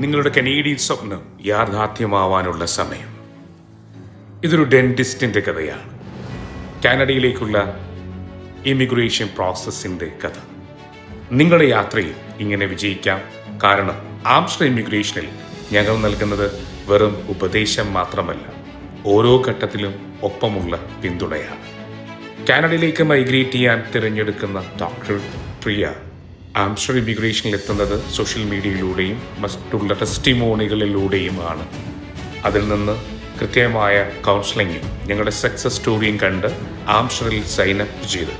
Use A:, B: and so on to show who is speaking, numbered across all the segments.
A: നിങ്ങളുടെ കനേഡിയൻ സ്വപ്നം യാഥാർത്ഥ്യമാവാനുള്ള സമയം. ഇതൊരു ഡെന്റിസ്റ്റിൻ്റെ കഥയാണ്. കാനഡയിലേക്കുള്ള ഇമിഗ്രേഷൻ പ്രോസസ്സിൻ്റെ കഥ. നിങ്ങളുടെ യാത്രയിൽ ഇങ്ങനെ വിജയിക്കാം. കാരണം ആംസ്റ്റർ ഇമിഗ്രേഷനിൽ ഞങ്ങൾ നൽകുന്നത് വെറും ഉപദേശം മാത്രമല്ല, ഓരോ ഘട്ടത്തിലും ഒപ്പമുള്ള പിന്തുണയാണ്. കാനഡയിലേക്ക് മൈഗ്രേറ്റ് ചെയ്യാൻ തിരഞ്ഞെടുക്കുന്ന ഡോക്ടർ പ്രിയ ആംസ്റ്റർ ഇമിഗ്രേഷനിൽ എത്തുന്നത് സോഷ്യൽ മീഡിയയിലൂടെയും മറ്റുള്ള ടെസ്റ്റിമോണികളിലൂടെയുമാണ്. അതിൽ നിന്ന് കൃത്യമായ കൗൺസിലിങ്ങും ഞങ്ങളുടെ സക്സസ് സ്റ്റോറിയും കണ്ട് ആംസ്റ്ററിൽ സൈനപ്പ് ചെയ്ത്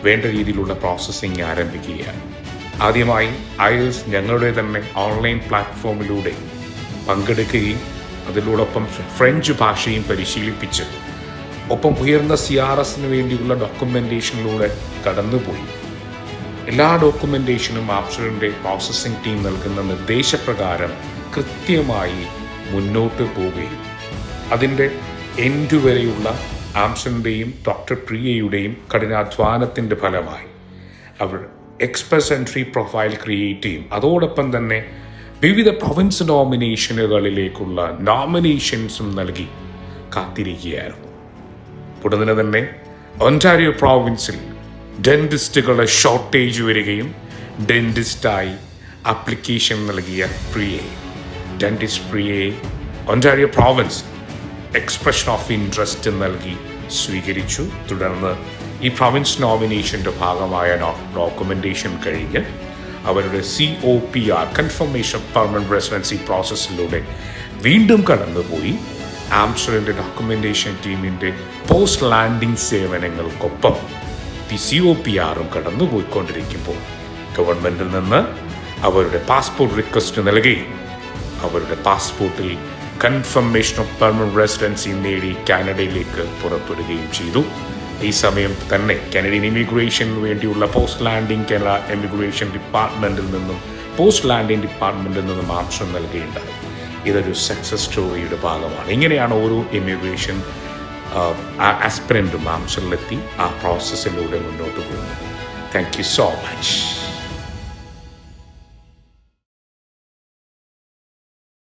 A: വേണ്ട രീതിയിലുള്ള പ്രോസസ്സിംഗ് ആരംഭിക്കുകയാണ്. ആദ്യമായി IELTS ഞങ്ങളുടെ തന്നെ ഓൺലൈൻ പ്ലാറ്റ്ഫോമിലൂടെ പങ്കെടുക്കുകയും അതിലൂടൊപ്പം ഫ്രഞ്ച് ഭാഷയും പരിശീലിപ്പിച്ച് ഒപ്പം ഉയർന്ന CRSന് വേണ്ടിയുള്ള ഡോക്യുമെൻറ്റേഷനിലൂടെ കടന്നുപോയി എല്ലാ ഡോക്യുമെൻറ്റേഷനും ആംസ്റ്ററിൻ്റെ പ്രോസസ്സിംഗ് ടീം നൽകുന്ന നിർദ്ദേശപ്രകാരം കൃത്യമായി മുന്നോട്ട് പോവുകയും അതിൻ്റെ എൻഡ് വരെയുള്ള ആംസ്റ്ററിൻ്റെയും ഡോക്ടർ പ്രിയയുടെയും കഠിനാധ്വാനത്തിൻ്റെ ഫലമായി അവർ എക്സ്പ്രസ് എൻട്രി പ്രൊഫൈൽ ക്രിയേറ്റ് ചെയ്യും. അതോടൊപ്പം തന്നെ വിവിധ പ്രൊവിൻസ് നോമിനേഷനുകളിലേക്കുള്ള നോമിനേഷൻസും നൽകി കാത്തിരിക്കുകയായിരുന്നു. ഉടനെ തന്നെ ഒന്റാരിയോ പ്രോവിൻസിൽ ഡെന്റിസ്റ്റുകളുടെ ഷോർട്ടേജ് വരികയും ഡെന്റിസ്റ്റായി ആപ്ലിക്കേഷൻ നൽകിയ ഡെന്റിസ്റ്റ് പ്രിയയെ Ontario province expression of interest നൽകി സ്വീകരിച്ചു. തുടർന്ന് ഈ പ്രൊവിൻസ് നോമിനേഷൻ്റെ ഭാഗമായ ഡോക്യുമെൻറ്റേഷൻ കഴിഞ്ഞ് അവരുടെ COPR confirmation of permanent residency പ്രോസസ്സിലൂടെ വീണ്ടും കടന്നുപോയി ആംസ്റ്ററിൻ്റെ ഡോക്യുമെൻറ്റേഷൻ ടീമിൻ്റെ പോസ്റ്റ് ലാൻഡിംഗ് സേവനങ്ങൾക്കൊപ്പം ഈ COPRും കടന്നുപോയിക്കൊണ്ടിരിക്കുമ്പോൾ ഗവൺമെൻറ്റിൽ നിന്ന് അവരുടെ പാസ്പോർട്ട് റിക്വസ്റ്റ് നൽകുകയും അവരുടെ പാസ്പോർട്ടിൽ കൺഫർമേഷൻ ഓഫ് പെർമനന്റ് റെസിഡൻസി നേടി കാനഡയിലേക്ക് പുറപ്പെടുകയും ചെയ്തു. ഈ സമയം തന്നെ കാനഡിയൻ ഇമിഗ്രേഷന് വേണ്ടിയുള്ള പോസ്റ്റ് ലാൻഡിംഗ് കാനഡ ഇമിഗ്രേഷൻ ഡിപ്പാർട്ട്മെൻറ്റിൽ നിന്നും ആംസ്റ്റർ നൽകുകയുണ്ടായി. ഇതൊരു സക്സസ് സ്റ്റോറിയുടെ ഭാഗമാണ്. ഇങ്ങനെയാണ് ഓരോ ഇമിഗ്രേഷൻ ആസ്പിരൻറ്റും ആംസ്റ്ററിലെത്തി ആ പ്രോസസ്സിലൂടെ മുന്നോട്ട് പോകുന്നത്. Thank you so much.